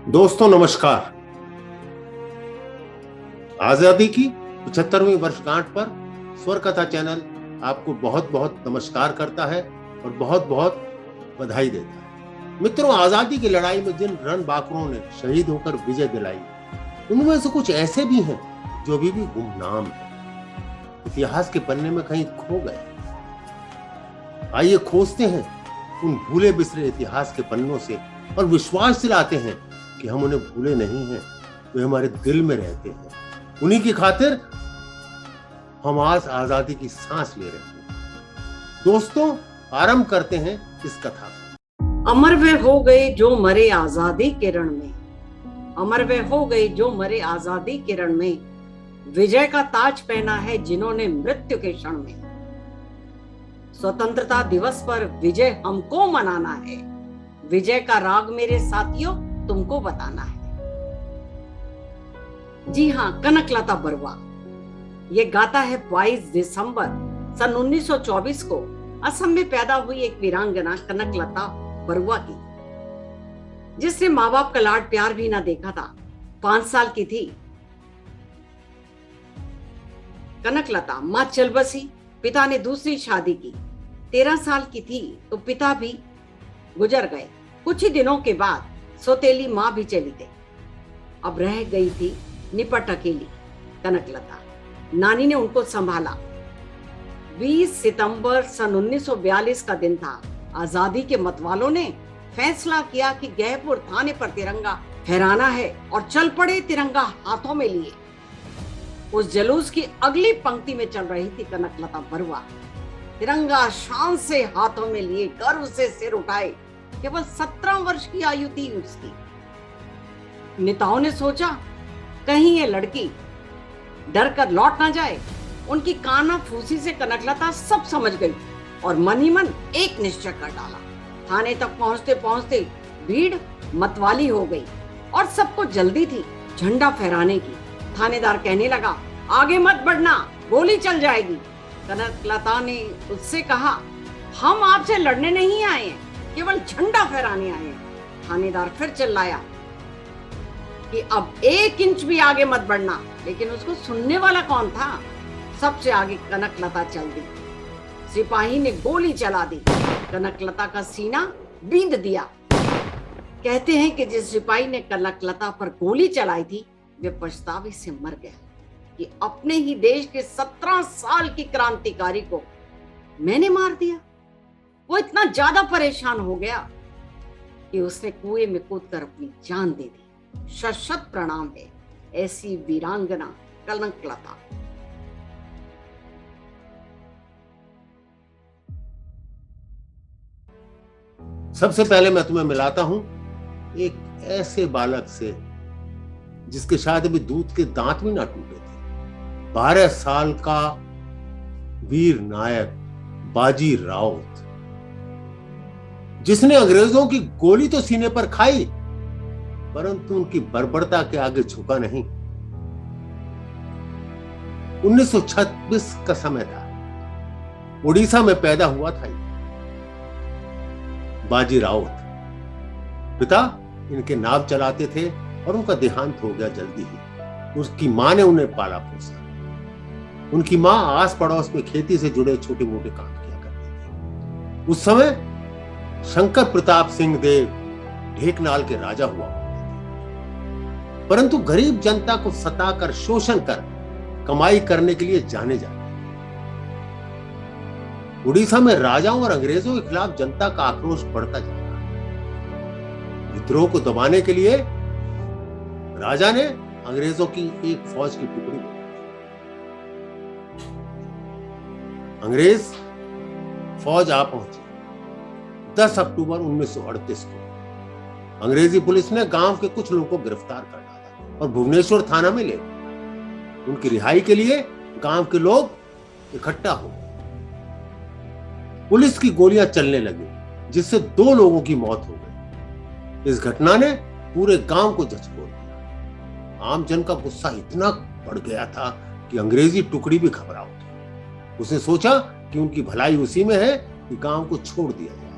दोस्तों नमस्कार। आजादी की 75वीं वर्षगांठ पर स्वर कथा चैनल आपको बहुत बहुत नमस्कार करता है और बहुत बहुत बधाई देता है। मित्रों, आजादी की लड़ाई में जिन रणबांकुरों ने शहीद होकर विजय दिलाई, उनमें से कुछ ऐसे भी हैं जो अभी भी गुमनाम हैं, इतिहास के पन्ने में कहीं खो गए। आइए खोजते हैं उन भूले बिसरे इतिहास के पन्नों से और विश्वास दिलाते हैं कि हम उन्हें भूले नहीं हैं, वे हमारे दिल में रहते हैं। उन्हीं की खातिर हम आज आजादी की सांस ले रहे हैं। दोस्तों, आरंभ करते हैं इस कथा को। अमर वे हो गए जो मरे आजादी के रण में, अमर वे हो गए जो मरे आजादी के रण में, विजय का ताज पहना है जिन्होंने मृत्यु के क्षण में। स्वतंत्रता दिवस पर विजय हमको मनाना है, विजय का राग मेरे साथियों तुमको बताना है। जी हाँ, कनकलता बरुआ। ये गाता है 22 दिसंबर सन 1924 को असम में पैदा हुई एक वीरांगना कनकलता बरुआ की, जिसने माँ बाप का लाड प्यार भी ना देखा था। 5 साल की थी कनकलता, माँ चल बसी, पिता ने दूसरी शादी की। 13 साल की थी तो पिता भी गुजर गए। कुछ ही दिनों के बाद सौतेली माँ भी चली गई। अब रह गई थी निपट अकेली कनकलता। नानी ने उनको संभाला। 20 सितंबर सन 1942 का दिन था। आजादी के मतवालों ने फैसला किया कि गहपुर थाने पर तिरंगा फहराना है और चल पड़े तिरंगा हाथों में लिए। उस जुलूस की अगली पंक्ति में चल रही थी कनकलता बरुआ। तिरंगा शान से हाथों में लिए, गर्व से सिर उठाए। केवल 17 वर्ष की आयु थी उसकी। नेताओं ने सोचा कहीं ये लड़की डर कर लौट ना जाए। उनकी कानाफूसी से कनकलता सब समझ गई और मन ही मन एक निश्चय कर डाला। थाने तक पहुंचते पहुंचते भीड़ मतवाली हो गई और सबको जल्दी थी झंडा फहराने की। थानेदार कहने लगा, आगे मत बढ़ना, गोली चल जाएगी। कनकलता ने उससे कहा, हम आपसे लड़ने नहीं आए हैं, केवल झंडा फहराने आए हैं। थानेदार फिर चिल्लाया कि अब 1 इंच भी आगे मत बढ़ना, लेकिन उसको सुनने वाला कौन था? सबसे आगे कनकलता चल दी। सिपाही ने गोली चला दी, कनकलता का सीना बींध दिया। कहते हैं कि जिस सिपाही ने कनकलता पर गोली चलाई थी, वे पछतावे से मर गया कि अपने ही देश के 17 साल की क्रांतिकारी को मैंने मार दिया। वो इतना ज्यादा परेशान हो गया कि उसने कुएं में कूदकर अपनी जान दे दी। शत शत प्रणाम है ऐसी वीरांगना कनकलता। सबसे पहले मैं तुम्हें मिलाता हूं एक ऐसे बालक से जिसके शायद अभी दूध के दांत भी ना टूटे थे। 12 साल का वीर नायक बाजी राउत, जिसने अंग्रेजों की गोली तो सीने पर खाई, परंतु उनकी बर्बरता के आगे झुका नहीं। 1926 का समय था। उड़ीसा में पैदा हुआ था बाजी राउत। पिता इनके नाव चलाते थे और उनका देहांत हो गया जल्दी ही। उसकी मां ने उन्हें पाला पोसा। उनकी मां आस पड़ोस में खेती से जुड़े छोटे मोटे काम किया करती थी। उस समय शंकर प्रताप सिंह देव ढेकनाल के राजा हुआ करते थे, परंतु गरीब जनता को सताकर शोषण कर कमाई करने के लिए जाने जाते। उड़ीसा में राजाओं और अंग्रेजों के खिलाफ जनता का आक्रोश बढ़ता जा रहा है। विद्रोह को दबाने के लिए राजा ने अंग्रेजों की एक फौज की टुकड़ी बनाई। अंग्रेज फौज आ पहुंची 10 अक्टूबर 1938 को। अंग्रेजी पुलिस ने गांव के कुछ लोगों को गिरफ्तार कर डाला और भुवनेश्वर थाना में ले गए। उनकी रिहाई के लिए गांव के लोग इकट्ठा हो गए। पुलिस की गोलियां चलने लगी, जिससे 2 लोगों की मौत हो गई। इस घटना ने पूरे गांव को झंझोर दिया। आम जन का गुस्सा इतना बढ़ गया था कि अंग्रेजी टुकड़ी भी घबरा उठी। उसने सोचा कि उनकी भलाई उसी में है कि गांव को छोड़ दिया जाए,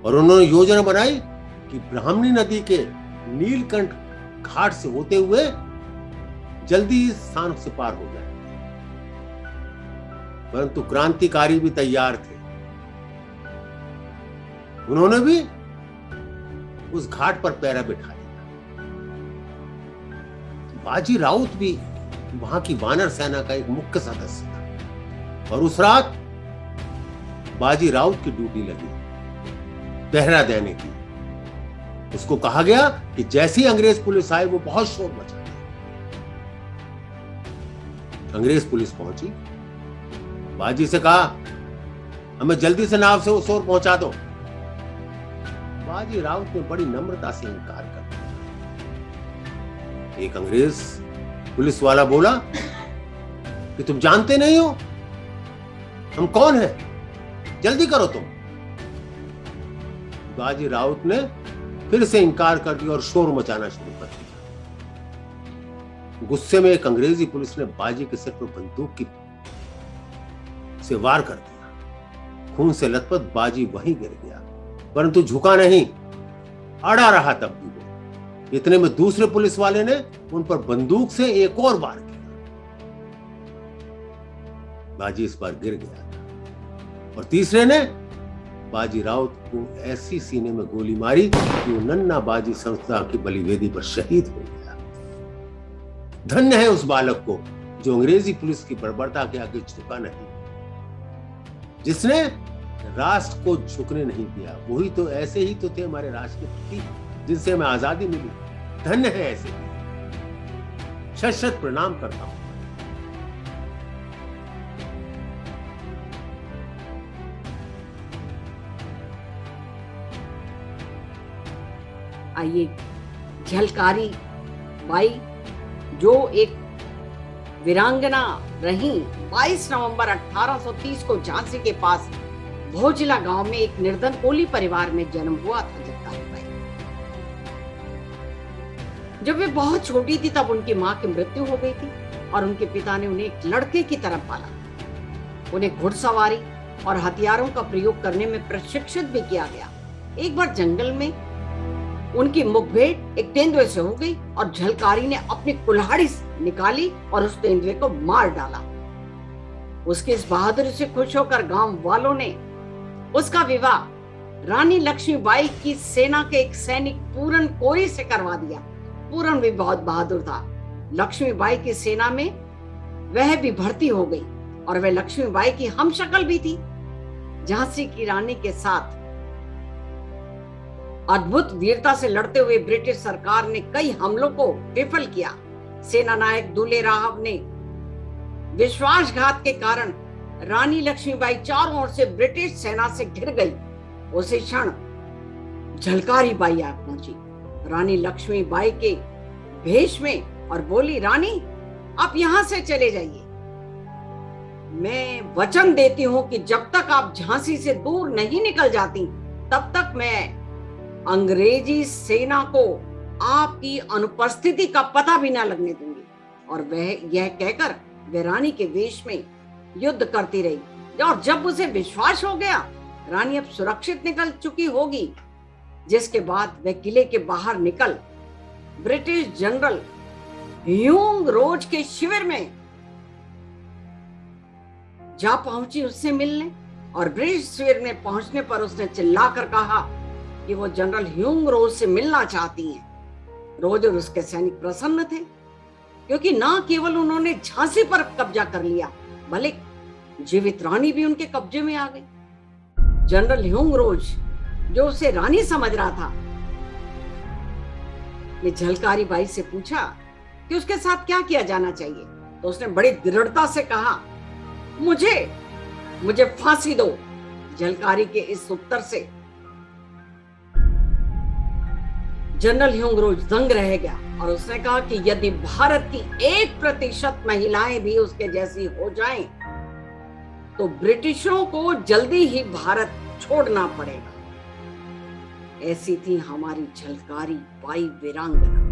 और उन्होंने योजना बनाई कि ब्राह्मणी नदी के नीलकंठ घाट से होते हुए जल्दी इस स्थान से पार हो जाए, परंतु क्रांतिकारी भी तैयार थे। उन्होंने भी उस घाट पर पैरा बिठा दिया। बाजी राउत भी वहां की वानर सेना का एक मुख्य सदस्य था और उस रात बाजी राउत की ड्यूटी लगी पहरा देने की। उसको कहा गया कि जैसे ही अंग्रेज पुलिस आई वो बहुत शोर मचा दिया। अंग्रेज पुलिस पहुंची, बाजी से कहा हमें जल्दी से नाव से उस ओर पहुंचा दो। बाजी राउत ने बड़ी नम्रता से इनकार कर दिया। एक अंग्रेज पुलिस वाला बोला कि तुम जानते नहीं हो हम कौन हैं, जल्दी करो तुम। बाजी राउत ने फिर से इनकार कर दिया और शोर मचाना शुरू कर दिया। गुस्से में एक अंग्रेजी पुलिस ने बाजी के सिर पर बंदूक से वार कर दिया। खून से लथपथ बाजी वहीं गिर गया, परंतु झुका नहीं, अड़ा रहा तब भी वो। इतने में दूसरे पुलिस वाले ने उन पर बंदूक से एक और वार किया। बाजी इस बार गिर गया और तीसरे ने बाजी राउत को ऐसी सीने में गोली मारी कि वो नन्ना बाजी संस्था की बलिवेदी पर शहीद हो गया। धन्य है उस बालक को जो अंग्रेजी पुलिस की बर्बरता के आगे झुका नहीं, जिसने राष्ट्र को झुकने नहीं दिया। वही तो, ऐसे ही तो थे हमारे राष्ट्र के प्रति जिनसे हमें आजादी मिली। धन्य है ऐसे। शत शत प्रणाम करता हूं। आइए, झलकारी बाई जो एक वीरांगना रही, 22 नवंबर 1830 को झांसी के पास भोजला गांव में एक निर्धन कोली परिवार में जन्म हुआ था झलकारी बाई। जब वे बहुत छोटी थी तब उनकी मां की मृत्यु हो गई थी और उनके पिता ने उन्हें एक लड़के की तरह पाला। उन्हें घुड़सवारी और हथियारों का प्रयोग करने में प्रशिक्षित भी किया गया। एक बार जंगल में उनकी मुठभेड़ एक तेंदुए से हो गई और झलकारी ने अपनी कुल्हाड़ी निकाली और उस तेंदुए को मार डाला। उसकी इस बहादुरी से खुश होकर गांव वालों ने उसका विवाह रानी लक्ष्मीबाई की सेना के एक सैनिक पूरन कोरी से करवा दिया। पूरन भी बहुत बहादुर था। लक्ष्मीबाई की सेना में वह भी भर्ती हो गई और वह लक्ष्मीबाई की हमशक्ल भी थी। झांसी की रानी के साथ अद्भुत वीरता से लड़ते हुए ब्रिटिश सरकार ने कई हमलों को विफल किया। सेना नायक दुले राव ने विश्वासघात के कारण रानी लक्ष्मीबाई चारों ओर से ब्रिटिश सेना से घिर गई। उसी क्षण झलकारी बाई आ पहुंची रानी लक्ष्मीबाई के भेष में और बोली, रानी आप यहां से चले जाइए। मैं वचन देती हूं कि जब तक आप झांसी से दूर नहीं निकल जाती तब तक मैं अंग्रेजी सेना को आपकी अनुपस्थिति का पता भी ना लगने दूंगी। और वह यह कहकर वह रानी के वेश में युद्ध करती रही और जब उसे विश्वास हो गया रानी अब सुरक्षित निकल चुकी होगी, जिसके बाद वह किले के बाहर निकल ब्रिटिश जनरल ह्यूग रोज के शिविर में जा पहुंची उससे मिलने। और ब्रिटिश शिविर में पहुंचने पर उसने चिल्लाकर कहा कि वो जनरल ह्यूग रोज से मिलना चाहती हैं। रोज और उसके सैनिक प्रसन्न थे क्योंकि न केवल उन्होंने झांसी पर कब्जा कर लिया बल्कि जीवित रानी भी उनके कब्जे में आ गई। जनरल ह्यूग रोज जो उसे रानी समझ रहा था ने झलकारी बाई से पूछा कि उसके साथ क्या किया जाना चाहिए। तो उसने बड़ी दृढ़ता से कहा, मुझे फांसी दो। झलकारी के इस उत्तर से जनरल ह्यूग रोज दंग रह गया और उसने कहा कि यदि भारत की 1% महिलाएं भी उसके जैसी हो जाएं, तो ब्रिटिशों को जल्दी ही भारत छोड़ना पड़ेगा। ऐसी थी हमारी झलकारी बाई वीरांगना।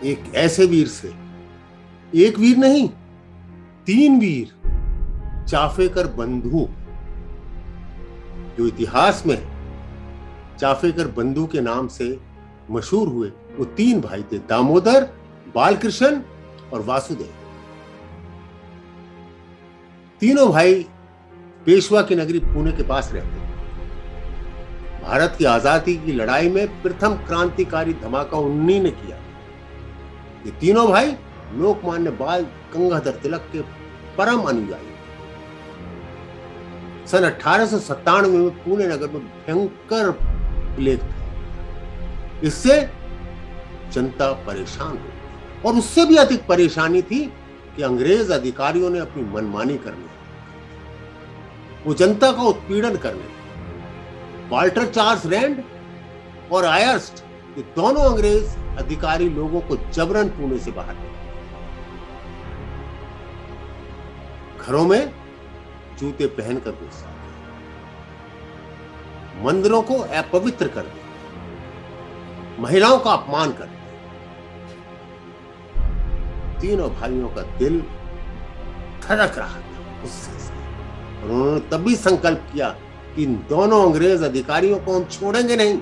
एक ऐसे वीर से, एक वीर नहीं, 3 वीर चाफेकर बंधु, जो इतिहास में चाफेकर बंधु के नाम से मशहूर हुए, वो 3 भाई थे, दामोदर, बालकृष्ण और वासुदेव। तीनों भाई पेशवा की नगरी पुणे के पास रहते थे। भारत की आजादी की लड़ाई में प्रथम क्रांतिकारी धमाका उन्हीं ने किया। ये तीनों भाई लोकमान्य बाल गंगाधर तिलक के परम अनुयायी। सन 1897 में पुणे नगर में भयंकर प्लेग था। इससे जनता परेशान हो, और उससे भी अधिक परेशानी थी कि अंग्रेज अधिकारियों ने अपनी मनमानी करनी, वो जनता का उत्पीड़न करने। वाल्टर चार्ल्स रैंड और आयर्स्ट, ये दोनों अंग्रेज अधिकारी लोगों को जबरन पुणे से बाहर निकाले, घरों में जूते पहनकर घुसा, मंदिरों को अपवित्र कर दिया, महिलाओं का अपमान कर दिया। तीनों भाइयों का दिल धड़क रहा था उससे, और उन्होंने तभी संकल्प किया कि इन दोनों अंग्रेज अधिकारियों को हम छोड़ेंगे नहीं।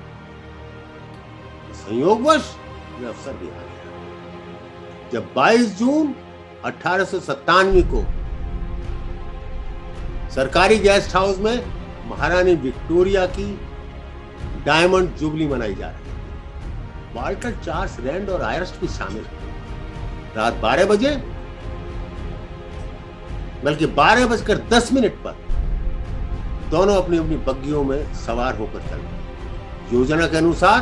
संयोगवश यह अवसर भी आ गया जब 22 जून 1897 को सरकारी गेस्ट हाउस में महारानी विक्टोरिया की डायमंड जुबली मनाई जा रही है। वाल्टर चार्ल्स रैंड और आयर्स्ट भी शामिल हैं। रात 12 बजे, बल्कि 12:10 पर दोनों अपनी अपनी बग्गियों में सवार होकर चल गए। योजना के अनुसार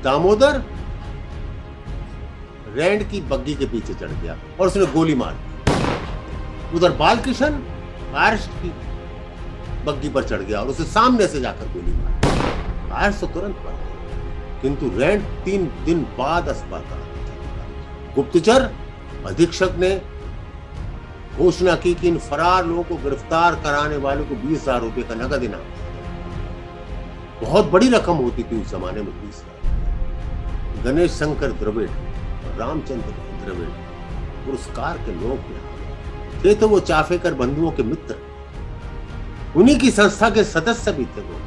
दामोदर रैंड की बग्गी के पीछे चढ़ गया और उसने गोली मार दी। उधर बालकृष्ण आयर्स्ट की बग्गी पर चढ़ गया और उसे सामने से जाकर गोली मारी। आयर्स्ट तो तुरंत मर गया, किंतु रैंड 3 दिन बाद अस्पताल। गुप्तचर अधीक्षक ने घोषणा की कि इन फरार लोगों को गिरफ्तार कराने वालों को 20,000 रुपए का नकद इनाम। बहुत बड़ी रकम होती थी उस जमाने में 20,000। गणेश शंकर द्रविड़ और रामचंद्र द्रविड़ पुरस्कार के लोग थे, तो वो चाफेकर बंधुओं के मित्र, उन्हीं की संस्था के सदस्य भी थे वो,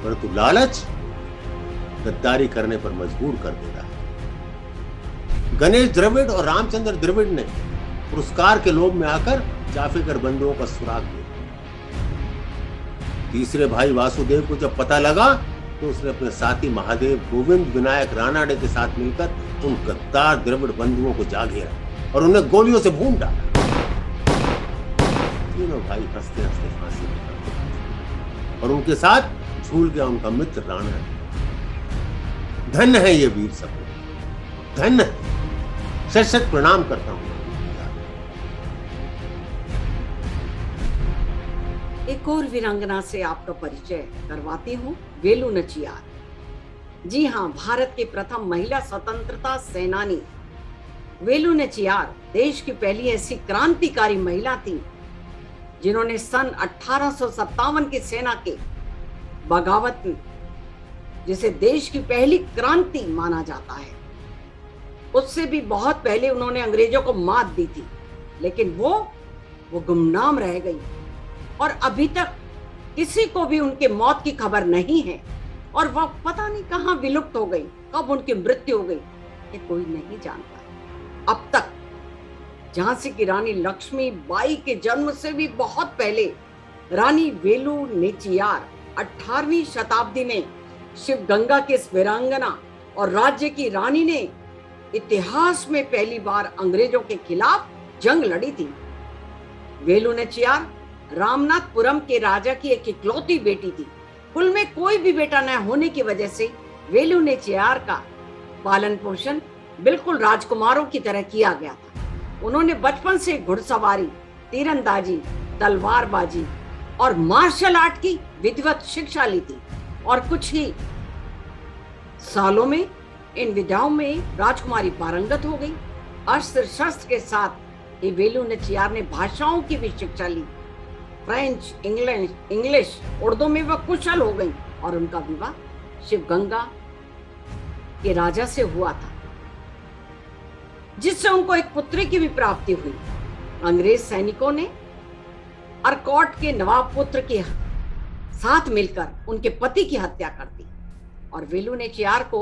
परंतु लालच गद्दारी करने पर मजबूर कर देता है। गणेश द्रविड़ और रामचंद्र द्रविड़ ने पुरस्कार के लोभ में आकर चाफेकर बंधुओं का सुराग दिया। तीसरे भाई वासुदेव को जब पता लगा तो उसने अपने साथी महादेव, गोविंद विनायक रानाडे के साथ मिलकर उन गद्दार द्रविड़ बंधुओं को जा घेरा और उन्हें गोलियों से भून डाला। तीनों भाई हंसते हंसते फांसी पर, और उनके साथ झूल गया उनका मित्र रानाडे। धन्य है ये वीर सब, धन्य है। शत शत प्रणाम करता हूं। एक और वीरांगना से आपका परिचय करवाती हूँ, वेलु नचियार। जी हाँ, भारत की प्रथम महिला स्वतंत्रता सेनानी वेलु नचियार देश की पहली ऐसी क्रांतिकारी महिला थी जिन्होंने सन 1857 की सेना के बगावत में, जिसे देश की पहली क्रांति माना जाता है, उससे भी बहुत पहले उन्होंने अंग्रेजों को मात दी थी, लेकिन वो गुमनाम रह गई और अभी तक किसी को भी उनके मौत की खबर नहीं है, और वह पता नहीं कहां विलुप्त हो गई, कब उनकी मृत्यु हो गई, ये कोई नहीं जानता अब तक। झांसी की रानी लक्ष्मी बाई के जन्म से भी बहुत पहले रानी वेलु नेचियार 18वीं शताब्दी में शिवगंगा के वीरांगना और राज्य की रानी ने इतिहास में पहली बार अंग्रेजों के खिलाफ जंग लड़ी थी। वेलु नचियार रामनाथपुरम के राजा की एक इकलौती बेटी थी। कुल में कोई भी बेटा न होने की वजह से वेलु नचियार का पालन पोषण बिल्कुल राजकुमारों की तरह किया गया था। उन्होंने बचपन से घुड़सवारी, तीरंदाजी, तलवारबाजी और मार्शल आर्ट की विधिवत शिक्षा ली थी, और कुछ ही सालों में इन विद्याओं में राजकुमारी पारंगत हो गई। अस्त्र शस्त्र के साथ ही वेलु नचियार ने भाषाओं की भी शिक्षा ली। फ्रेंच, इंग्लिश, उर्दू में वह कुशल हो गई, और उनका विवाह शिवगंगा के राजा से हुआ था। जिससे उनको एक पुत्री की भी प्राप्ति हुई। अंग्रेज सैनिकों ने अरकोट के नवाब पुत्र के साथ मिलकर उनके पति की हत्या कर दी और वेलू नाचियार को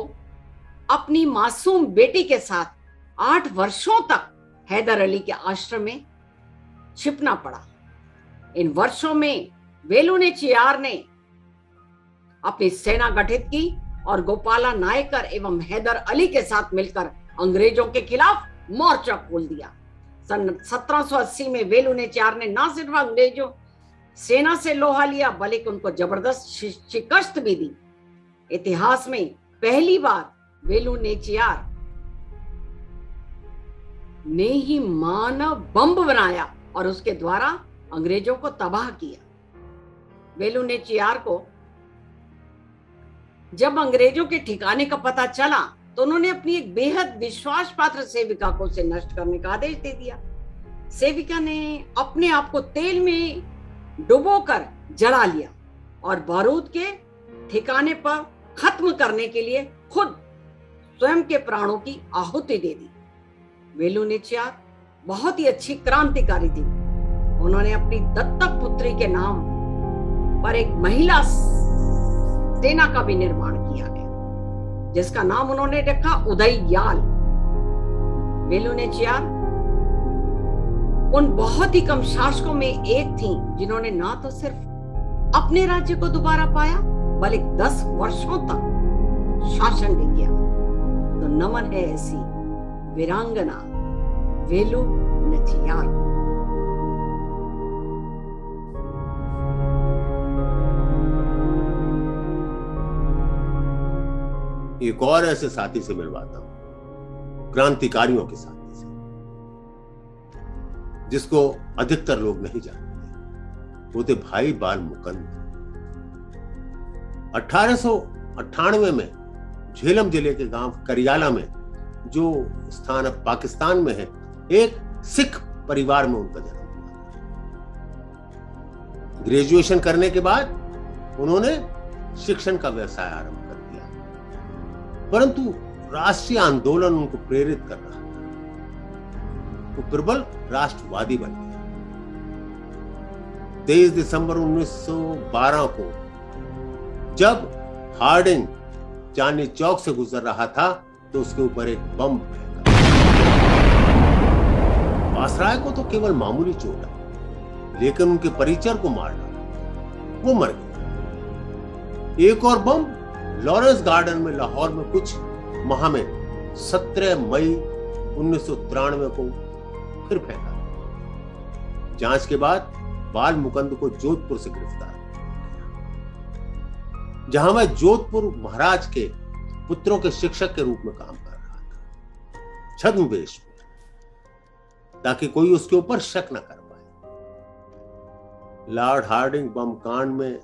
अपनी मासूम बेटी के साथ 8 वर्षों तक हैदर अली के आश्रम में छिपना पड़ा। इन वर्षों में वेलू नाचियार ने अपनी सेना गठित की और गोपाला नायकर एवं हैदर अली के साथ मिलकर अंग्रेजों के खिलाफ मोर्चा खोल दिया। सन 1780 में वेलू नाचियार ने न सिर्फ अंग्रेजों सेना से लोहा लिया बल्कि उनको जबरदस्त शिकस्त भी दी। इतिहास में पहली बार वेलू नाचियार ने ही मानव बम बनाया और उसके द्वारा अंग्रेजों को तबाह किया। वेलू नाचियार को जब अंग्रेजों के ठिकाने का पता चला तो उन्होंने अपनी एक बेहद विश्वास पात्र सेविका को उसे नष्ट करने का आदेश दे दिया। सेविका ने अपने आप को तेल में डुबोकर जला लिया और बारूद के ठिकाने पर खत्म करने के लिए खुद स्वयं के प्राणों की आहुति दे दी। वेलू नाचियार बहुत ही अच्छी क्रांतिकारी थी। उन्होंने अपनी दत्तक पुत्री के नाम पर एक महिला सेना का भी निर्माण किया गया जिसका नाम उन्होंने रखा उदययाल। वेलू नाचियार उन बहुत ही कम शासकों में एक थी जिन्होंने ना तो सिर्फ अपने राज्य को दोबारा पाया बल्कि 10 वर्षों तक शासन भी किया। तो नमन है ऐसी वीरांगना वेलू नाचियार। एक और ऐसे साथी से मिलवाता हूं, क्रांतिकारियों के साथी से, जिसको अधिकतर लोग नहीं जानते। वो थे भाई बाल मुकंद। 1898 में झेलम जिले के गांव करियाला में, जो स्थान अब पाकिस्तान में है, एक सिख परिवार में उनका जन्म हुआ। ग्रेजुएशन करने के बाद उन्होंने शिक्षण का व्यवसाय आरंभ कर दिया, परंतु राष्ट्रीय आंदोलन उनको प्रेरित कर रहा था। वो प्रबल राष्ट्रवादी बन गया। 23 दिसंबर 1912 को जब हार्डिंग चांदनी चौक से गुजर रहा था तो उसके ऊपर एक बम फेंका। वासराय को तो केवल मामूली चोट आई, लेकिन उनके परिचर को मार डाला। वो मर गया। एक और बम लॉरेंस गार्डन में लाहौर में कुछ माह में 17 मई 1993 को फिर फेंका। जांच के बाद बाल मुकंद को जोधपुर से गिरफ्तार किया, जहां वह जोधपुर महाराज के पुत्रों के शिक्षक के रूप में काम कर रहा था, छद्मवेश में, ताकि कोई उसके ऊपर शक न कर पाए। लॉर्ड हार्डिंग बम कांड में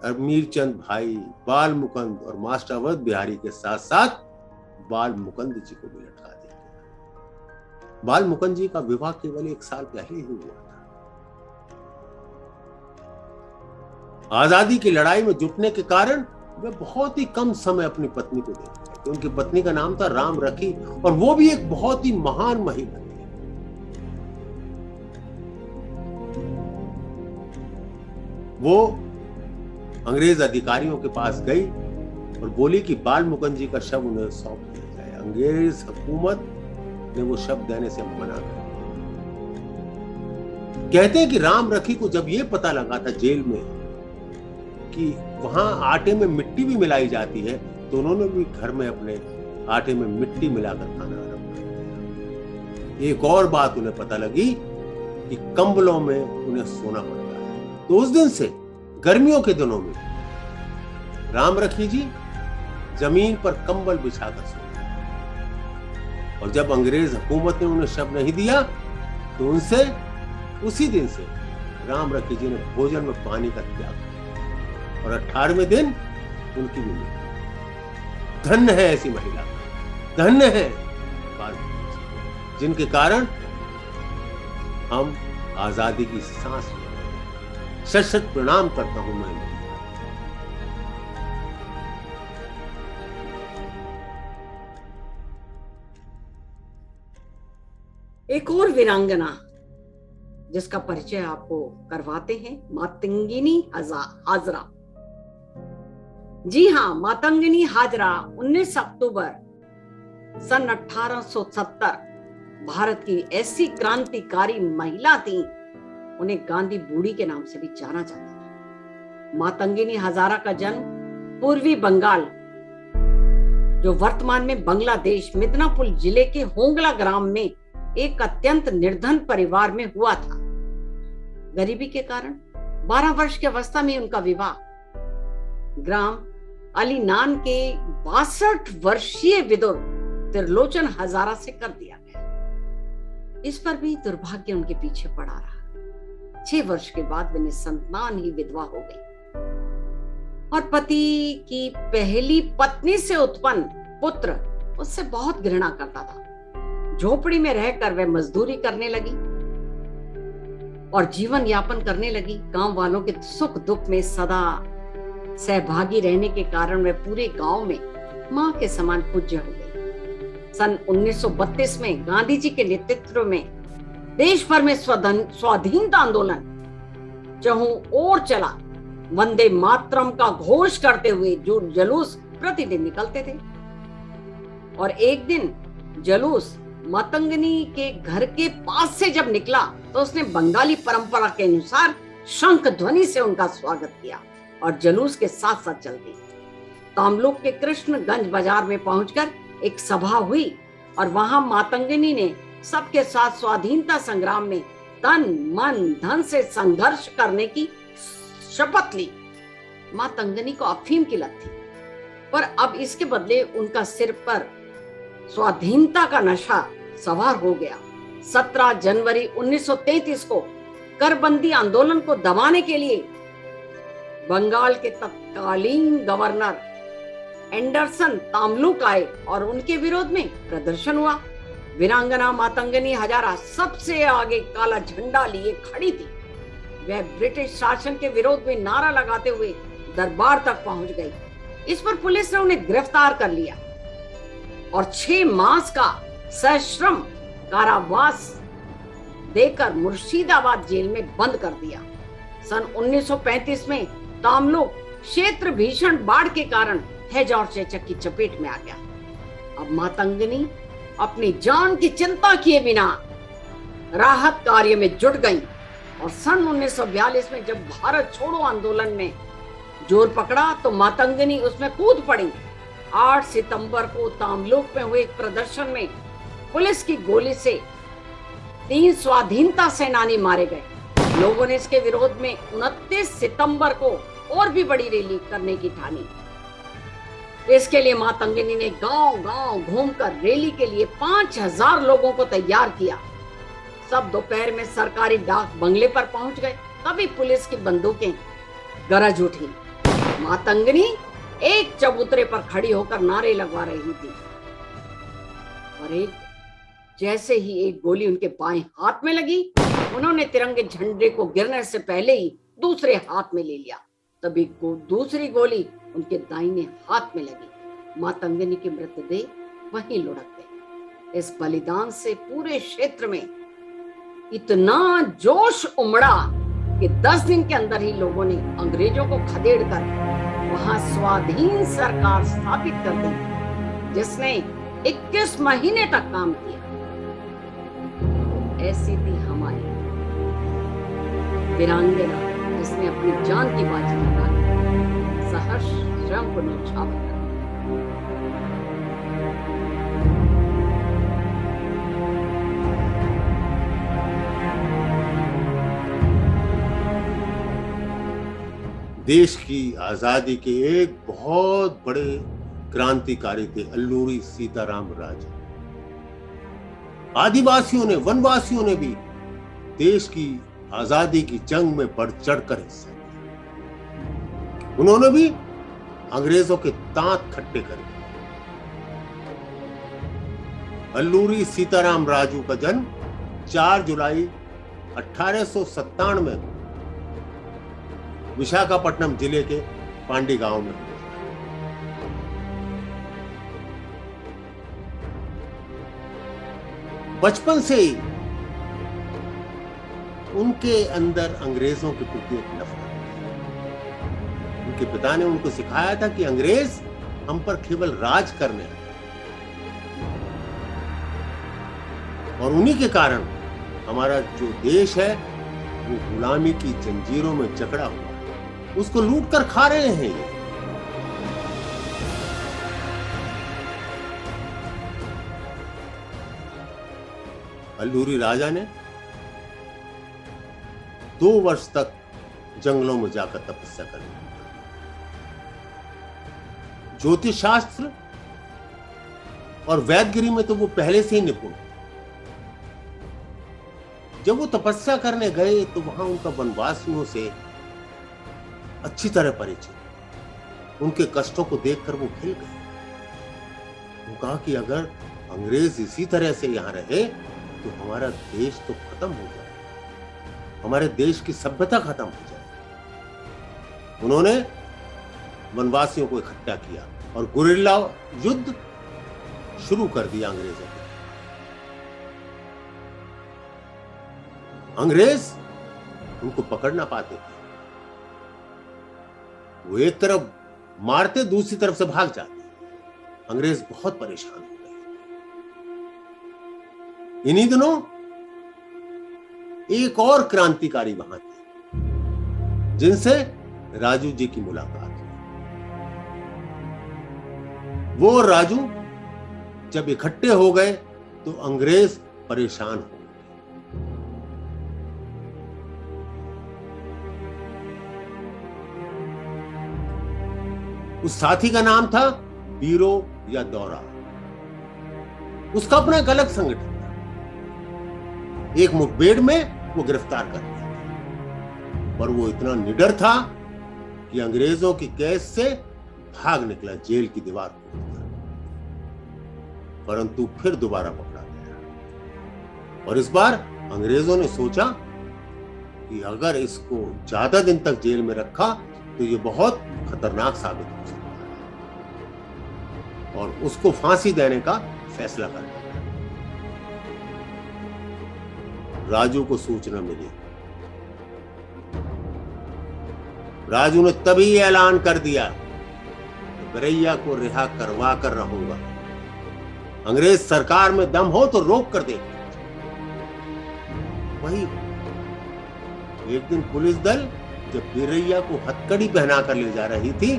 अमीरचंद भाई, बाल मुकंद और मास्टर अवध बिहारी के साथ साथ बाल मुकंद जी को भी लटका दिया गया। बाल मुकंद जी का विवाह केवल 1 साल पहले ही हुआ था। आजादी की लड़ाई में जुटने के कारण वे बहुत ही कम समय अपनी पत्नी को दे पाए। उनकी पत्नी का नाम था राम रखी और वो भी एक बहुत ही महान महिला थी। वो अंग्रेज अधिकारियों के पास गई और बोली कि बाल मुकंद जी का शव उन्हें सौंप दिया जाए। अंग्रेज हुकूमत ने वो शव देने से मना कर दिया। कहते हैं कि राम रखी को जब ये पता लगा था जेल में कि वहां आटे में मिट्टी भी मिलाई जाती है, तो उन्होंने भी घर में अपने आटे में मिट्टी मिलाकर खाना आरंभ कर दिया। एक और बात उन्हें पता लगी कि कंबलों में उन्हें सोना पड़ता है, तो उस दिन से गर्मियों के दिनों में राम रखी जी जमीन पर कंबल बिछाकर सोते। और जब अंग्रेज हुकूमत ने उन्हें शव नहीं दिया तो उनसे उसी दिन से राम रखी जी ने भोजन में पानी का त्याग किया और 18वें दिन उनकी भी मृत्यु। धन्य है ऐसी महिला, धन्य है बाल मुकंद जी, जिनके कारण हम आजादी की सांस ले रहे हैं। शत शत प्रणाम करता हूं मैं। एक और वीरांगना जिसका परिचय आपको करवाते हैं, मातंगिनी हाजरा। जी हाँ, मातंगिनी हाजरा 19 अक्टूबर सन 1870 भारत की ऐसी क्रांतिकारी महिला थी, उन्हें गांधी बूढ़ी के नाम से भी जाना जाता था। मातंगिनी हजारा का जन्म पूर्वी बंगाल, जो वर्तमान में बांग्लादेश, मिदनापुर जिले के होंगला ग्राम में एक अत्यंत निर्धन परिवार में हुआ था। गरीबी के कारण 12 वर्ष की अवस्था में उनका विवाह ग्राम अलीनान के 62 वर्षीय विदुर त्रिलोचन हजारा से कर दिया गया। इस पर भी दुर्भाग्य उनके पीछे पड़ा रहा। 6 वर्ष के बाद वे निसंतान ही विधवा हो गई और पति की पहली पत्नी से उत्पन्न पुत्र उससे बहुत घृणा करता था। झोपड़ी में रहकर वह मजदूरी करने लगी और जीवन यापन करने लगी। गांव वालों के सुख दुख में सदा सहभागी रहने के कारण वह पूरे गांव में मां के समान पूज्य हो गई। सन 1932 में गांधी जी के नेतृत्व में देश भर में स्वाधीनता आंदोलन चहु ओर चला। वंदे मातरम का घोष करते हुए जो जुलूस प्रतिदिन निकलते थे और एक दिन जुलूस मातंगिनी के घर के पास से जब निकला तो उसने बंगाली परंपरा के अनुसार शंख ध्वनि से उनका स्वागत किया और जुलूस के साथ साथ चल दी। तामलुक के कृष्णगंज बाजार में पहुंचकर एक सभा हुई और वहां मातंगिनी ने सबके साथ स्वाधीनता संग्राम में तन मन धन से संघर्ष करने की शपथ ली। मातंगिनी को अफीम की लत थी, पर अब इसके बदले उनका सिर पर स्वाधीनता का नशा सवार हो गया। 17 जनवरी 1933 को करबंदी आंदोलन को दबाने के लिए बंगाल के तत्कालीन गवर्नर एंडरसन तामलुक आए और उनके विरोध में प्रदर्शन हुआ। वीरांगना मातंगिनी हजारा सबसे आगे काला झंडा लिए खड़ी थी। वह ब्रिटिश शासन के विरोध में नारा लगाते हुए दरबार तक पहुंच गई। इस पर पुलिस ने उन्हें गिरफ्तार कर लिया और 6 मास का सश्रम कारावास देकर मुर्शिदाबाद जेल में बंद कर दिया। सन 1935 में तामलुक क्षेत्र भीषण बाढ़ के कारण हैजा और चेचक की चपेट में आ गया। अब मातंगिनी अपनी जान की चिंता किए बिना राहत कार्य में जुट गई और सन 1942 में जब भारत छोड़ो आंदोलन में जोर पकड़ा तो मातंगिनी उसमें कूद पड़ी। 8 सितंबर को तामलुक में हुए एक प्रदर्शन में पुलिस की गोली से 3 स्वाधीनता सेनानी मारे गए। लोगों ने इसके विरोध में 29 सितंबर को और भी बड़ी रैली करने की ठानी। इसके लिए मातंगिनी ने गांव-गांव घूमकर रैली के लिए 5000 लोगों को तैयार किया। सब दोपहर में सरकारी डाक बंगले पर पहुंच गए। तभी पुलिस की बंदूकें गरज उठी। मातंगिनी एक चबूतरे पर खड़ी होकर नारे लगवा रही थी और जैसे ही एक गोली उनके बाएं हाथ में लगी, उन्होंने तिरंगे झंडे को गिरने से पहले ही दूसरे हाथ में ले लिया। तभी दूसरी गोली उनके दाहिने हाथ में लगी। मातंगिनी की मृतदेह वहीं लुढ़क गई। इस बलिदान से पूरे क्षेत्र में इतना जोश उमड़ा कि 10 दिन के अंदर ही लोगों ने अंग्रेजों को खदेड़कर वहां स्वाधीन सरकार स्थापित कर दी, जिसने 21 महीने तक काम किया। ऐसी थी हमारी वीरांगना, जिसने अपनी जान की बाजी लगा सहर्ष स्वयं को न्यौछावर कर दिया। देश की आजादी के एक बहुत बड़े क्रांतिकारी थे अल्लूरी सीताराम राजू। आदिवासियों ने, वनवासियों ने भी देश की आजादी की जंग में बढ़ चढ़कर हिस्सा लिया। उन्होंने भी अंग्रेजों के दांत खट्टे कर दिए। अल्लूरी सीताराम राजू का जन्म 4 जुलाई 1897 में विशाखापट्टनम जिले के पांडी गांव में हुआ। बचपन से ही उनके अंदर अंग्रेजों के प्रति एक नफरत। उनके पिता ने उनको सिखाया था कि अंग्रेज हम पर केवल राज करने आए, और उन्हीं के कारण हमारा जो देश है वो गुलामी की जंजीरों में जकड़ा हुआ है, उसको लूट कर खा रहे हैं ये। अल्लूरी राजा ने 2 वर्ष तक जंगलों में जाकर तपस्या कर ली। ज्योतिष शास्त्र और वैदगिरी में तो वो पहले से ही निपुण। जब वो तपस्या करने गए तो वहां उनका वनवासियों से अच्छी तरह परिचय। उनके कष्टों को देखकर वो खिल गए। वो कहा कि अगर अंग्रेज इसी तरह से यहां रहे तो हमारा देश तो खत्म हो जाए, हमारे देश की सभ्यता खत्म हो जाए। उन्होंने वनवासियों को इकट्ठा किया और गुरिल्ला युद्ध शुरू कर दिया अंग्रेजों ने। अंग्रेज उनको पकड़ ना पाते थे, वो एक तरफ मारते दूसरी तरफ से भाग जाते। अंग्रेज बहुत परेशान हो गए। इन्हीं दिनों एक और क्रांतिकारी वहां थे जिनसे राजू जी की मुलाकात हुई। वो और राजू जब इकट्ठे हो गए तो अंग्रेज परेशान हो गए। उस साथी का नाम था बीरो या दौरा। उसका अपना एक अलग संगठन था। एक मुठभेड़ में वो गिरफ्तार कर लिया था, पर वो इतना निडर था कि अंग्रेजों की कैद से भाग निकला, जेल की दीवार तोड़कर, परंतु फिर दोबारा पकड़ा गया। और इस बार अंग्रेजों ने सोचा कि अगर इसको ज्यादा दिन तक जेल में रखा तो ये बहुत खतरनाक साबित हो सकता है, और उसको फांसी देने का फैसला कर लिया। राजू को सूचना मिली। राजू ने तभी ऐलान कर दिया, बिरैया को रिहा करवा कर रहूंगा। अंग्रेज सरकार में दम हो तो रोक कर दे। वही एक दिन पुलिस दल जब बिरैया को हथकड़ी पहना कर ले जा रही थी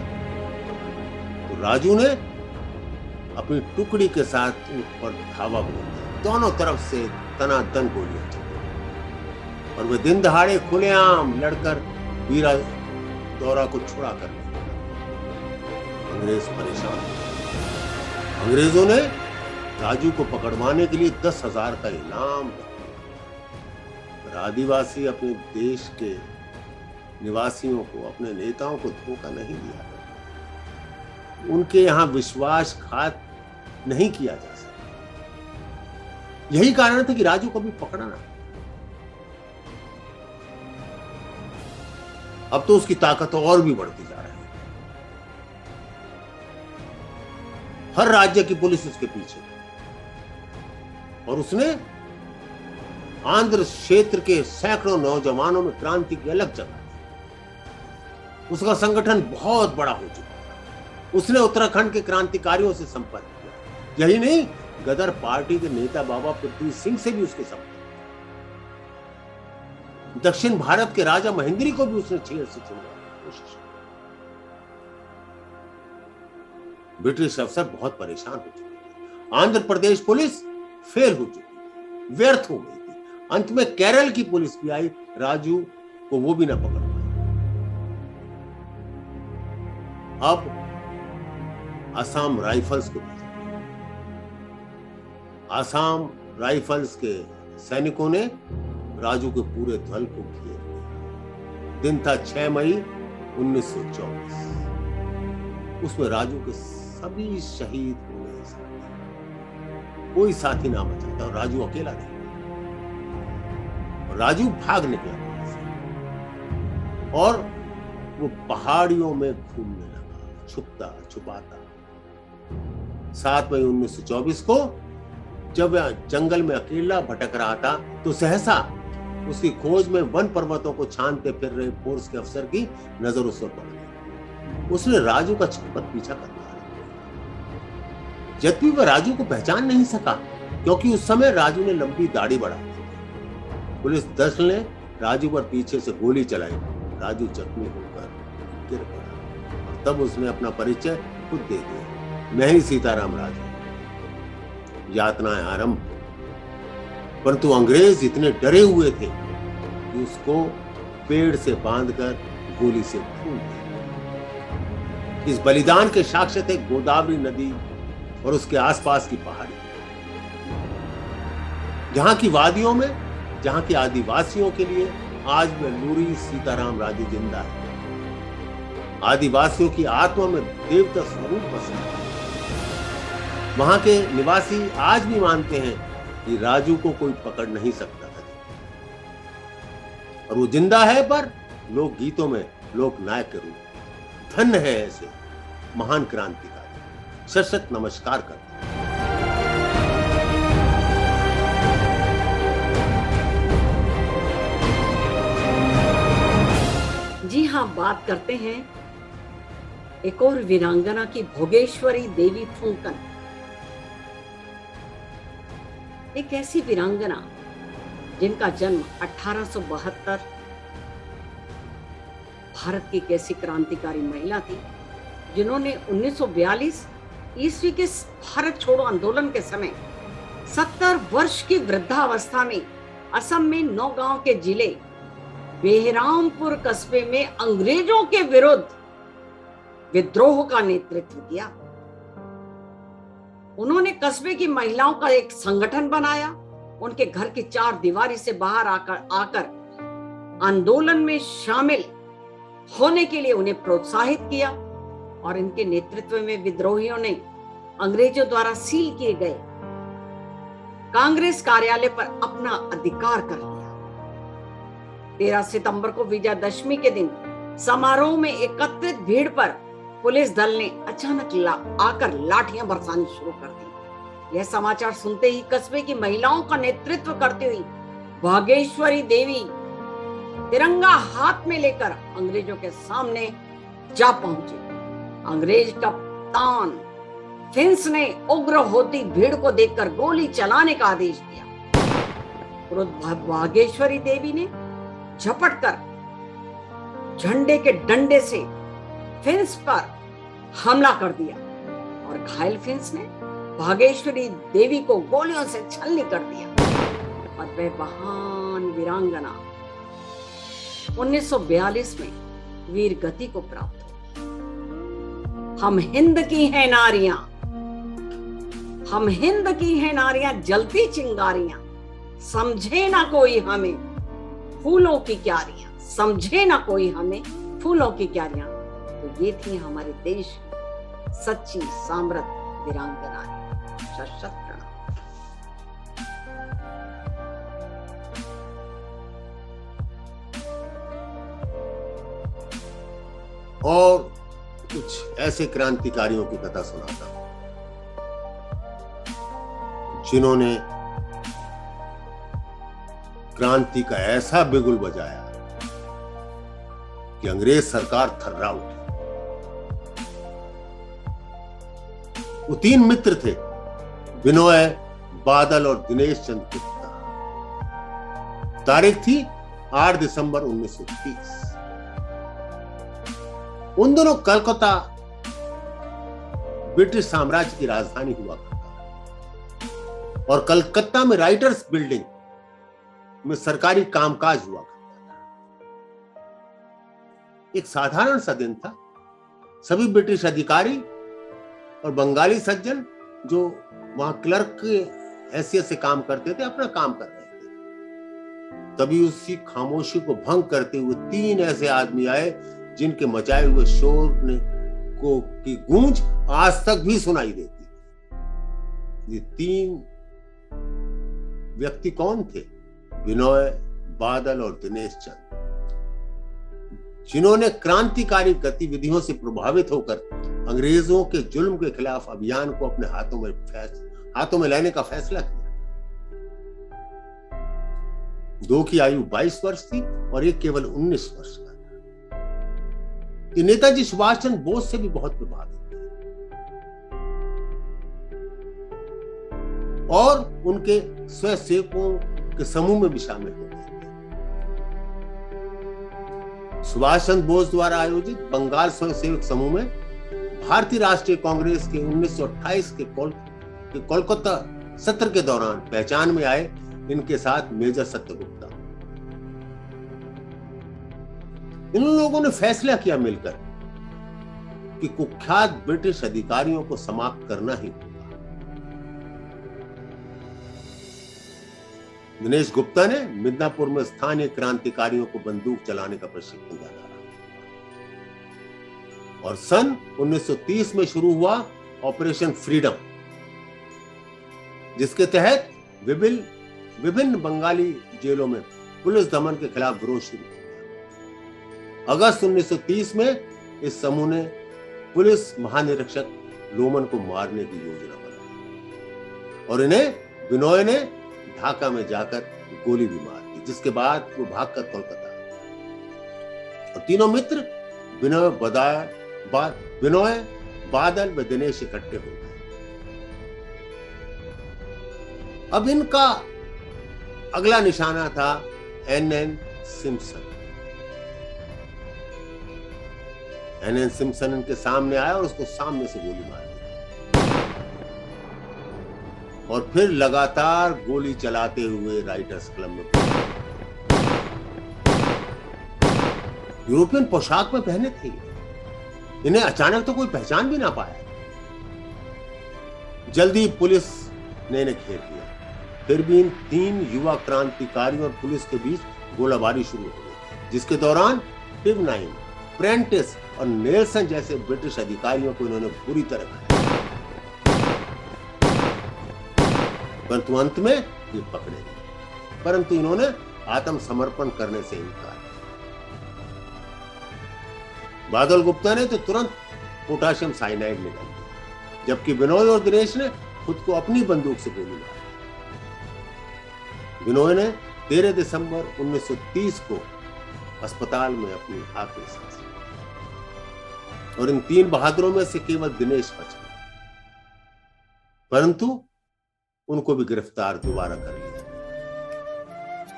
तो राजू ने अपनी टुकड़ी के साथ उस पर धावा बोल दिया। दोनों तरफ से तनातन गोलियां चली और वे दिन दहाड़े खुलेआम लड़कर बीरा दौरा को छुड़ा कर दिया। अंग्रेज परेशान। अंग्रेजों ने राजू को पकड़वाने के लिए 10,000 का इनाम पर आदिवासी अपने देश के निवासियों को, अपने नेताओं को धोखा नहीं दिया। उनके यहां विश्वासघात नहीं किया जा सकता। यही कारण था कि राजू को भी पकड़ा ना। अब तो उसकी ताकत और भी बढ़ती जा रही है। हर राज्य की पुलिस उसके पीछे, और उसने आंध्र क्षेत्र के सैकड़ों नौजवानों में क्रांति की अलग जगह दी। उसका संगठन बहुत बड़ा हो चुका था। उसने उत्तराखंड के क्रांतिकारियों से संपर्क किया। यही नहीं, गदर पार्टी के नेता बाबा पृथ्वी सिंह से भी उसके संपर्क। दक्षिण भारत के राजा महेंद्री को भी उसने छेड़ से छेड़ने की कोशिश की। ब्रिटिश अफसर बहुत परेशान हो चुके थे। आंध्र प्रदेश पुलिस फेल हो चुकी थी, व्यर्थ हो गई थी। अंत में केरल की पुलिस भी आई, राजू को वो भी ना पकड़ पाई। अब असम राइफल्स को भेजा। असम राइफल्स के सैनिकों ने राजू के पूरे दल को घेर लिया। दिन था 6 मई 1924। उसमें राजू के सभी शहीद हो गए साथी। कोई साथी ना बचा था और राजू अकेला नहीं। और राजू भाग निकला और वो पहाड़ियों में घूमने लगा, छुपता छुपाता। 7 मई 1924 को जब वह जंगल में अकेला भटक रहा था तो सहसा उसकी खोज में वन पर्वतों को छानते फिर रहे फोर्स के अफसर की नजर उस पर पड़ गई। उसने राजू का छपत पीछा करना यद्यपि वह राजू को पहचान नहीं सका, क्योंकि उस समय राजू ने लंबी दाढ़ी बढ़ा दी थी। पुलिस दल ने राजू पर पीछे से गोली चलाई। राजू जख्मी होकर गिर पड़ा और तब उसने अपना परिचय खुद दे दिया, मैं ही सीताराम राजू। यातनाएं आरंभ, परंतु अंग्रेज इतने डरे हुए थे कि उसको पेड़ से बांधकर गोली से भून दिया। इस बलिदान के साक्ष्य थे गोदावरी नदी और उसके आसपास की पहाड़ी, जहां की वादियों में, जहां के आदिवासियों के लिए आज भी अल्लूरी सीताराम राजू जिंदा है। आदिवासियों की आत्मा में देवता स्वरूप बसा है। वहां के निवासी आज भी मानते हैं कि राजू को कोई पकड़ नहीं सकता था, और वो जिंदा है, पर लोक गीतों में लोक नायक के रूप। धन्य है ऐसे महान क्रांतिकारी। सशक्त नमस्कार करता हूं। जी हाँ, बात करते हैं एक और वीरांगना की, भोगेश्वरी देवी फुंकन। एक ऐसी वीरांगना जिनका जन्म 1872, भारत की एक ऐसी क्रांतिकारी महिला थी जिन्होंने 1942 ईस्वी के भारत छोड़ो आंदोलन के समय 70 वर्ष की वृद्धावस्था में असम में नौगांव के जिले बेहरामपुर कस्बे में अंग्रेजों के विरुद्ध विद्रोह का नेतृत्व किया। उन्होंने कस्बे की महिलाओं का एक संगठन बनाया, उनके घर की चार दीवारी से बाहर आकर आंदोलन में शामिल होने के लिए उन्हें प्रोत्साहित किया, और इनके नेतृत्व में विद्रोहियों ने अंग्रेजों द्वारा सील किए गए कांग्रेस कार्यालय पर अपना अधिकार कर लिया। 13 सितंबर को विजयादशमी के दिन समारोह में एकत्रित भीड़ पर पुलिस दल ने अचानक आकर लाठियां बरसानी शुरू कर दी। यह समाचार सुनते ही कस्बे की महिलाओं का नेतृत्व करती हुई भागेश्वरी देवी तिरंगा हाथ में लेकर अंग्रेजों के सामने जा पहुंचे। अंग्रेज कप्तान फिंस ने उग्र होती भीड़ को देखकर गोली चलाने का आदेश दिया। भागेश्वरी देवी ने झपटकर झंडे के डंडे से फिंस पर हमला कर दिया, और घायल फिंस ने भागेश्वरी देवी को गोलियों से छलनी कर दिया, और वह महान वीरांगना 1942 में वीर गति को प्राप्त। हम हिंद की हैं नारियां, हम हिंद की हैं नारियां, जलती चिंगारियां, समझे ना कोई हमें फूलों की क्यारियां, समझे ना कोई हमें फूलों की क्यारियां। तो ये थी हमारे देश की सच्ची सामर्थ वीरांगनाएं। सशस्त्र और कुछ ऐसे क्रांतिकारियों की कथा सुनाता हूं जिन्होंने क्रांति का ऐसा बिगुल बजाया कि अंग्रेज सरकार थर्रा उठी। वो 3 मित्र थे, बिनोय, बादल और दिनेश चंद्र गुप्ता। तारीख थी 8 दिसंबर 1930। उन दोनों कलकत्ता ब्रिटिश साम्राज्य की राजधानी हुआ करता, और कलकत्ता में राइटर्स बिल्डिंग में सरकारी कामकाज हुआ करता था। एक साधारण सा दिन था। सभी ब्रिटिश अधिकारी और बंगाली सज्जन जो वहां क्लर्क के हैसियत से काम करते थे अपना काम कर रहे थे। तभी उसी खामोशी को भंग करते हुए 3 ऐसे आदमी आए जिनके मचाए हुए शोर की गूंज आज तक भी सुनाई देती है। ये 3 व्यक्ति कौन थे? बिनोय, बादल और दिनेश चंद, जिन्होंने क्रांतिकारी गतिविधियों से प्रभावित होकर अंग्रेजों के जुल्म के खिलाफ अभियान को अपने हाथों में लेने का फैसला किया। दो की आयु 22 वर्ष थी और एक केवल 19 वर्ष का था। ये नेताजी सुभाष चंद्र बोस से भी बहुत प्रभावित थे और उनके स्वयंसेवकों के समूह में भी शामिल हो गए। सुभाष चंद्र बोस द्वारा आयोजित बंगाल स्वयंसेवक समूह में भारतीय राष्ट्रीय कांग्रेस के 1928 के कोलकाता सत्र के दौरान पहचान में आए इनके साथ मेजर सत्यगुप्ता। इन लोगों ने फैसला किया मिलकर कि कुख्यात ब्रिटिश अधिकारियों को समाप्त करना ही होगा। दिनेश गुप्ता ने मिदनापुर में स्थानीय क्रांतिकारियों को बंदूक चलाने का प्रशिक्षण दिया और सन 1930 में शुरू हुआ ऑपरेशन फ्रीडम, जिसके तहत विभिन्न बंगाली जेलों में पुलिस दमन के खिलाफ विरोध शुरू किया। अगस्त 1930 में इस समूह ने पुलिस महानिरीक्षक लोमन को मारने की योजना बनाई और इन्हें बिनोय ने ढाका में जाकर गोली भी मार दी, जिसके बाद वो भागकर कोलकाता आए और तीनों मित्र बिनोय, बादल व दिनेश इकट्ठे हो गए। अब इनका अगला निशाना था एन सिम्पसन। एन सिम्पसन इनके सामने आया और उसको सामने से गोली मार दी और फिर लगातार गोली चलाते हुए राइटर्स क्लब में यूरोपियन पोशाक में पहने थे। इन्हें अचानक तो कोई पहचान भी ना पाया। जल्दी पुलिस ने इन्हें घेर लिया। फिर भी इन तीन युवा क्रांतिकारियों और पुलिस के बीच गोलाबारी शुरू हो गई, जिसके दौरान टिबनाइन, प्रेंटिस और नेल्सन जैसे ब्रिटिश अधिकारियों को इन्होंने बुरी तरह घायल, परंतु अंत में ये पकड़े गए। परंतु इन्होंने आत्मसमर्पण करने से इनकार। बादल गुप्ता ने तो तुरंत पोटाशियम साइनाइड निकाल दिया, जबकि बिनोय और दिनेश ने खुद को अपनी बंदूक से गोली मारी। बिनोय ने 13 दिसंबर 1930 को अस्पताल में अपनी आखिरी सांस ली और इन तीन बहादुरों में से केवल दिनेश बच गए, परंतु उनको भी गिरफ्तार दोबारा कर लिया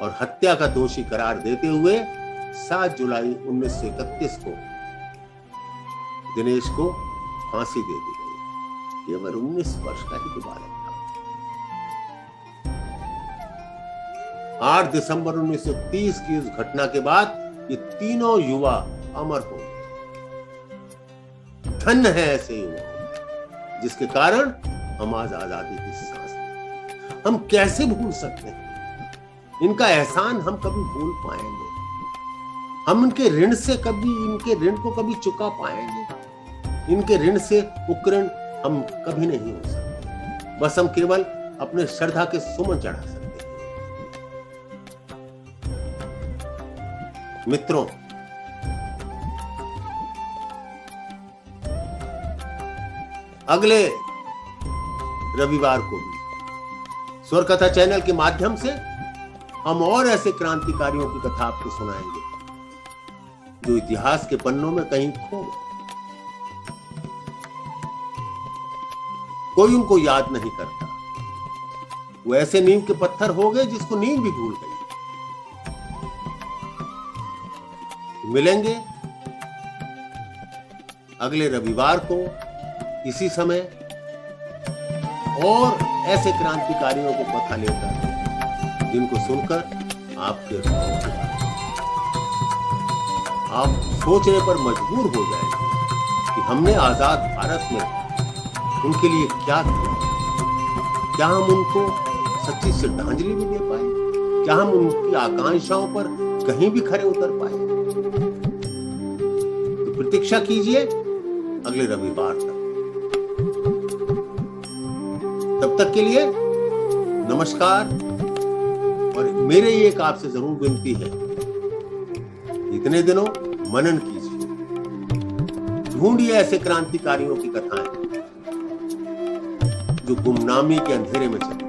और हत्या का दोषी करार देते हुए 7 जुलाई 1931 को दिनेश को फांसी दे दी गई। केवल 19 वर्ष का ही बालक था। 8 दिसंबर 1930 की उस घटना के बाद ये तीनों युवा अमर हो गए। धन्य है ऐसे युवा जिसके कारण हम आज आजादी की सांस लेते। हम कैसे भूल सकते हैं इनका एहसान? हम कभी भूल पाएंगे? हम इनके ऋण को कभी चुका पाएंगे? इनके ऋण से उपकरण हम कभी नहीं हो सकते। बस हम केवल अपने श्रद्धा के सुमन चढ़ा सकते हैं। मित्रों, अगले रविवार को भी स्वर कथा चैनल के माध्यम से हम और ऐसे क्रांतिकारियों की कथा आपको सुनाएंगे जो इतिहास के पन्नों में कहीं खो गए। कोई उनको याद नहीं करता। वो ऐसे नींव के पत्थर हो गए जिसको नींद भी भूल गई। मिलेंगे अगले रविवार को इसी समय और ऐसे क्रांतिकारियों को कथा लेकर जिनको सुनकर आप सोचने पर मजबूर हो जाएंगे कि हमने आजाद भारत में उनके लिए क्या किया। क्या हम उनको सच्ची श्रद्धांजलि भी दे पाए? क्या हम उनकी आकांक्षाओं पर कहीं भी खरे उतर पाए? तो प्रतीक्षा कीजिए अगले रविवार तक। तब तक के लिए नमस्कार। और मेरे एक आपसे जरूर विनती है, इतने दिनों मनन कीजिए, ढूंढिए ऐसे क्रांतिकारियों की कथाएं जो गुमनामी के अंधेरे में चली,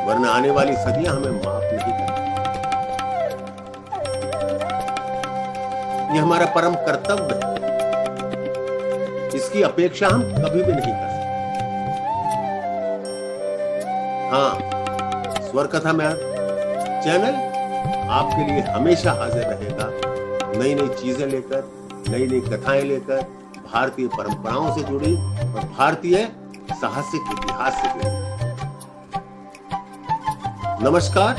वरना आने वाली सदियां हमें माफ नहीं करेंगी। ये हमारा परम कर्तव्य है, इसकी अपेक्षा हम कभी भी नहीं कर सकते। हाँ, स्वर कथा में चैनल आपके लिए हमेशा हाजिर रहेगा, नई नई चीजें लेकर, नई नई कथाएं लेकर, भारतीय परंपराओं से जुड़ी और भारतीय साहसिक इतिहास से जुड़ी। नमस्कार।